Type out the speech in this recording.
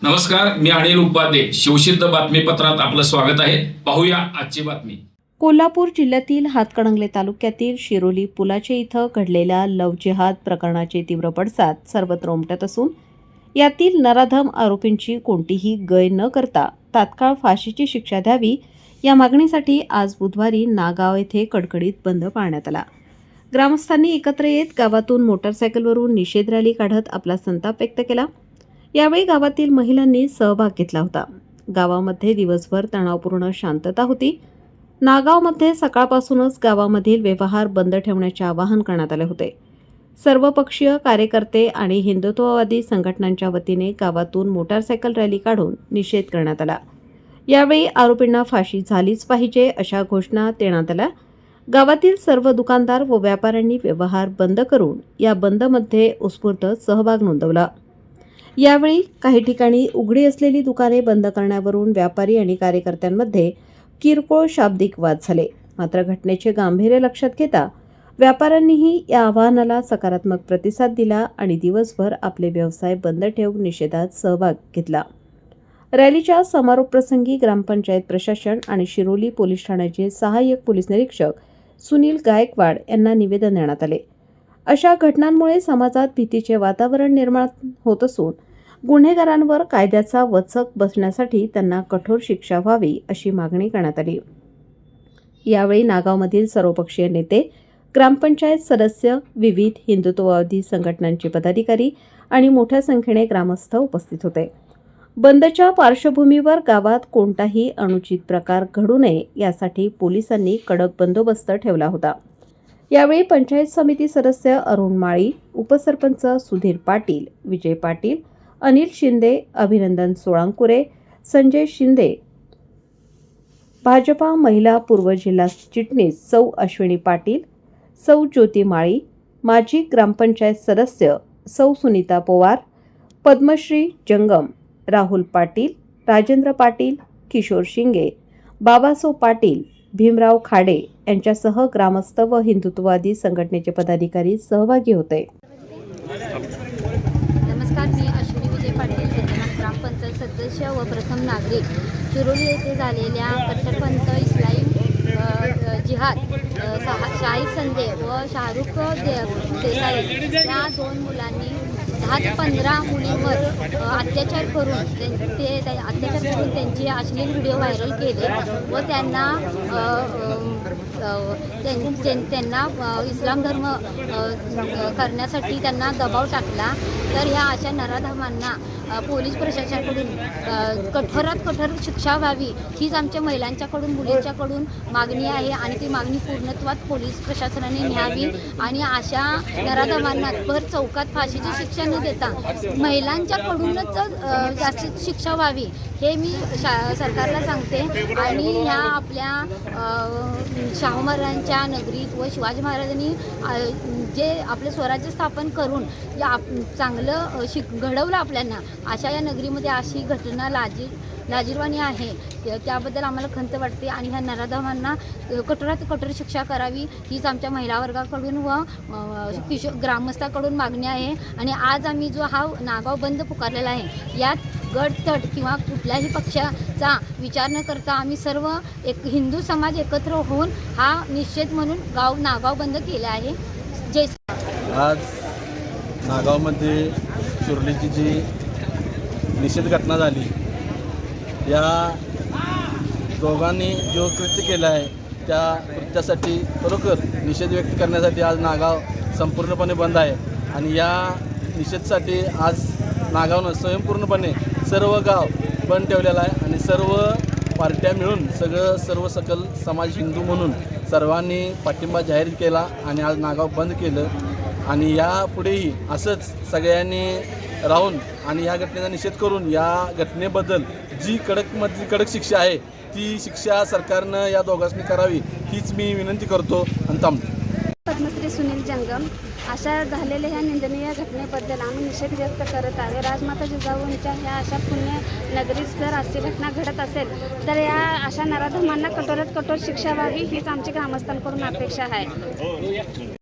नमस्कार, मी अनिल उपाध्ये. शिवसिद्ध बातमीपत्रात आपलं स्वागत आहे. पाहूया आजची बातमी. कोल्हापूर जिल्ह्यातील हातकणंगले तालुक्यातील शिरोली पुलाचे इथं घडलेल्या लव्ह जिहाद प्रकरणाचे तीव्र पडसाद सर्वत्र उमटत असून यातील नराधम आरोपींची कोणतीही गय न करता तात्काळ फाशीची शिक्षा द्यावी या मागणीसाठी आज बुधवारी नागाव येथे कडकडीत बंद पाळण्यात आला. ग्रामस्थांनी एकत्र येत गावातून मोटरसायकलवरून निषेध रॅली काढत आपला संताप व्यक्त केला. यावेळी गावातील महिलांनी सहभाग घेतला होता. गावामध्ये दिवसभर तणावपूर्ण शांतता होती. नागावमध्ये सकाळपासूनच गावामधील व्यवहार बंद ठेवण्याचे आवाहन करण्यात आले होते. सर्वपक्षीय कार्यकर्ते आणि हिंदुत्ववादी संघटनांच्या वतीने गावातून मोटारसायकल रॅली काढून निषेध करण्यात आला. यावेळी आरोपींना फाशी झालीच पाहिजे अशा घोषणा देण्यात आल्या. गावातील सर्व दुकानदार व व्यापाऱ्यांनी व्यवहार बंद करून या बंदमध्ये उत्स्फूर्त सहभाग नोंदवला. यावेळी काही ठिकाणी उघडी असलेली दुकाने बंद करण्यावरून व्यापारी आणि कार्यकर्त्यांमध्ये किरकोळ शाब्दिक वाद झाले. मात्र घटनेचे गांभीर्य लक्षात घेता व्यापाऱ्यांनीही या आवाहनाला सकारात्मक प्रतिसाद दिला आणि दिवसभर आपले व्यवसाय बंद ठेवून निषेधात सहभाग घेतला. रॅलीच्या समारोप प्रसंगी ग्रामपंचायत प्रशासन आणि शिरोली पोलीस ठाण्याचे सहाय्यक पोलीस निरीक्षक सुनील गायकवाड यांना निवेदन देण्यात आले. अशा घटनांमुळे समाजात भीतीचे वातावरण निर्माण होत असून गुन्हेगारांवर कायद्याचा वचक बसण्यासाठी त्यांना कठोर शिक्षा व्हावी अशी मागणी करण्यात आली. यावेळी नागावमधील सर्वपक्षीय नेते, ग्रामपंचायत सदस्य, विविध हिंदुत्ववादी संघटनांचे पदाधिकारी आणि मोठ्या संख्येने ग्रामस्थ उपस्थित होते. बंदच्या पार्श्वभूमीवर गावात कोणताही अनुचित प्रकार घडू नये यासाठी पोलिसांनी कडक बंदोबस्त ठेवला होता. यावेळी पंचायत समिती सदस्य अरुण माळी, उपसरपंच सुधीर पाटील, विजय पाटील, अनिल शिंदे, अभिनंदन सोळांकुरे, संजय शिंदे, भाजपा महिला पूर्व जिल्हा चिटणीस सौ अश्विनी पाटील, सौ ज्योती माळी, माजी ग्रामपंचायत सदस्य सौ सुनीता पवार, पद्मश्री जंगम, राहुल पाटील, राजेंद्र पाटील, किशोर शिंगे, बाबासो पाटील, भीमराव खाडे यांच्यासह ग्रामस्थ व हिंदुत्ववादी संघटनेचे पदाधिकारी सहभागी होते. नमस्कार, मी अश्विनी विजय पाटील, ग्रामपंचायत सदस्य व प्रथम नागरिक. शिरोली येथे झालेल्या कट्टरपंथ इस्लामी जिहाद शाहिद संदे व शाहरुख देसाई या दोन मुलांनी 10 ते 15 मुलींवर अत्याचार करून त्यांचे अश्लील व्हिडिओ व्हायरल केले व त्यांना इस्लाम धर्म करण्यासाठी त्यांना दबाव टाकला. तर ह्या अशा नराधमांना पोलीस प्रशासनाकडून कठोरात कठोर शिक्षा व्हावी हीच आमच्या महिलांच्याकडून, मुलींच्याकडून मागणी आहे आणि ती मागणी पूर्णत्वात पोलीस प्रशासनाने न्यावी आणि अशा नराधमांना भर चौकात फाशीची शिक्षा न देता महिलांच्याकडूनच जास्तीत शिक्षा व्हावी हे मी सरकारला सांगते. आणि ह्या आपल्या शाहू महाराजांच्या नगरीत व शिवाजी महाराजांनी जे आपले स्वराज्य स्थापन करून चांगलं घडवलं आपल्यांना, अशा या नगरीमध्ये अशी घटना लाजिरवाणी आहे. त्याबद्दल आम्हाला खंत वाटते आणि ह्या नराधमांना कठोरात कठोर शिक्षा करावी हीच आमच्या महिला वर्गाकडून व ग्रामस्थाकडून मागणी आहे. आणि आज आम्ही जो हा नागाव बंद पुकारलेला आहे, यात गट तट किंवा कुठल्याही पक्षाचा विचार न करता आम्ही सर्व एक हिंदू समाज एकत्र होऊन हा निषेध म्हणून नागाव बंद केला आहे. जय. आज नागावमध्ये शिरोलीची जी निषेध घटना झाली, या दोघांनी जो कृत्य केला आहे त्या कृत्यासाठी खरोखर निषेध व्यक्त करण्यासाठी आज नागाव संपूर्णपणे बंद आहे. आणि या निषेधासाठी आज नागावनं स्वयंपूर्णपणे सर्व गाव बंद ठेवलेलं आहे आणि सर्व पार्ट्या मिळून सर्व सकल समाज हिंदू म्हणून सर्वांनी पाठिंबा जाहीर केला आणि आज नागाव बंद केलं. आणि यापुढेही असंच सगळ्यांनी राहून आणि या घटनेचा निषेध करून या घटनेबद्दल जी कडक शिक्षा आहे ती शिक्षा सरकारनं या दोघांनी करावी हीच मी विनंती करतो आणि थांबतो. पद्मश्री सुनील जंगम. अशा झालेल्या ह्या निंदनीय घटनेबद्दल आम्ही निषेध व्यक्त करत आहे. राजमाता जिजाऊंच्या ह्या अशा पुण्य नगरीत जर अशी घटना घडत असेल तर या अशा नराधमांना कठोरात कठोर शिक्षा व्हावी हीच आमची ग्रामस्थांकडून अपेक्षा आहे.